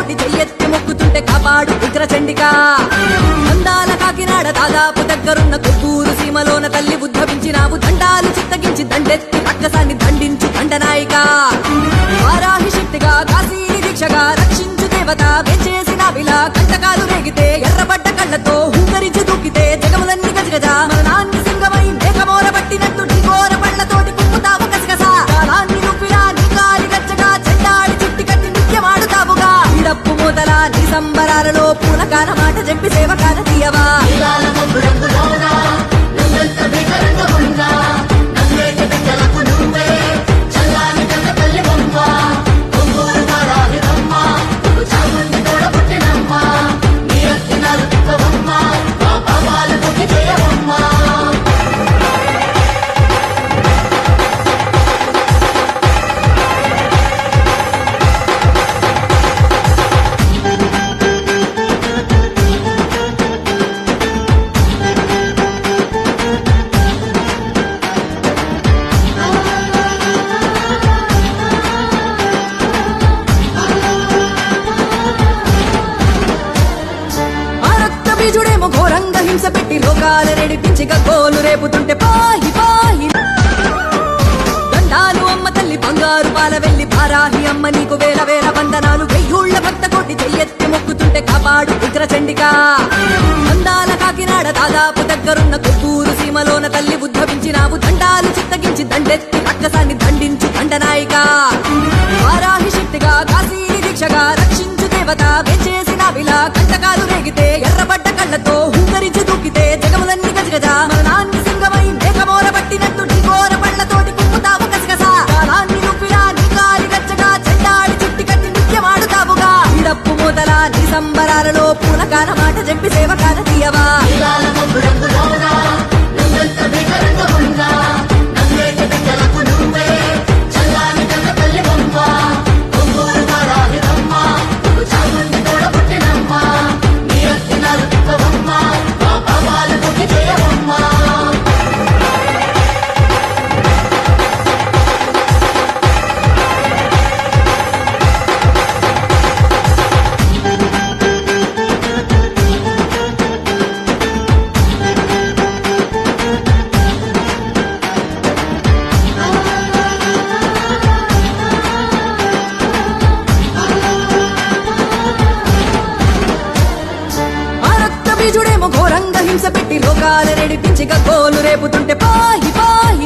కోటి చెయ్యెత్తి మొక్కుతుంటే కాపాడు విగ్రచండికా అందాల కాకినాడ దాదాపు దగ్గరున్న కొత్తూరు సీమలోన తల్లి ఉద్భవించినావు దండాలు చిత్తగించి దండెత్తి రక్కసాన్ని దండించు దండనాయిక వారాహి శక్తిగా కాశీని దీక్షగా రక్షించు దేవత వెంచేసిన విలా కంటకాలు రేగితే ఎర్రబడ్డ కళ్ళతో హుంకరించి దూకితే జగములన్నీ గజగజ మరణాన్ని సింగమై మేఘమోర పట్టినట్టు ఢిగోర పళ్ళతోటి కుమ్ముతావు గసగస కాలాన్ని నువ్విలా నీ కాలి గచ్చగా చెండాడి చుట్టి కట్టి నిత్యమాడుతావుగా ఇడప్పు మొదల నీ సంబరాలలో పూలకాల మాట చెప్పి సేవకాల తీయవా బీజుడేమో ఘోరంగా హింస పెట్టి లోకాల నడిపించి గోలు రేపుతుంటే పాయి పాయి దండాలు అమ్మ తల్లి బంగారు పాల వెళ్లి భారాహి అమ్మ నీకు వేల వేల వందనాలు వెయ్యూళ్ల భక్త కోటి చెయ్యెత్తి మొక్కుతుంటే కాపాడు విగ్రచండికా అందాల కాకినాడ దాదాపు దగ్గరున్న కొత్తూరు సీమలోన తల్లి ఉద్భవించినావు దండాలు చిత్తగించి దండెత్తి రక్కసాన్ని దండించు దండనాయిక వారాహి శక్తిగా కాశీని దీక్షగా రక్షించు దేవత వెంచేసిన విలా కంటకాలు రేగితే ఎర్రబడ్డ కళ్ళతో హుంకరించి దూకితే జగములన్నీ గజగజ మరణాన్ని సింగమై మేఘమోర పట్టినట్టు ఢిగోర పళ్ళతోటి కుమ్ముతావు గసగస కాలాన్ని నువ్విలా నీ కాలి గచ్చగా చెండాడి చుట్టి కట్టి నిత్యమాడుతావుగా ఇడప్పు మొదల నీ సంబరాలలో పూలకాల మాట చెప్పి సేవకాల తీయవా బీజుడేమో ఘోరంగా హింస పెట్టి లోకాల నడిపించి గోలు రేపుతుంటే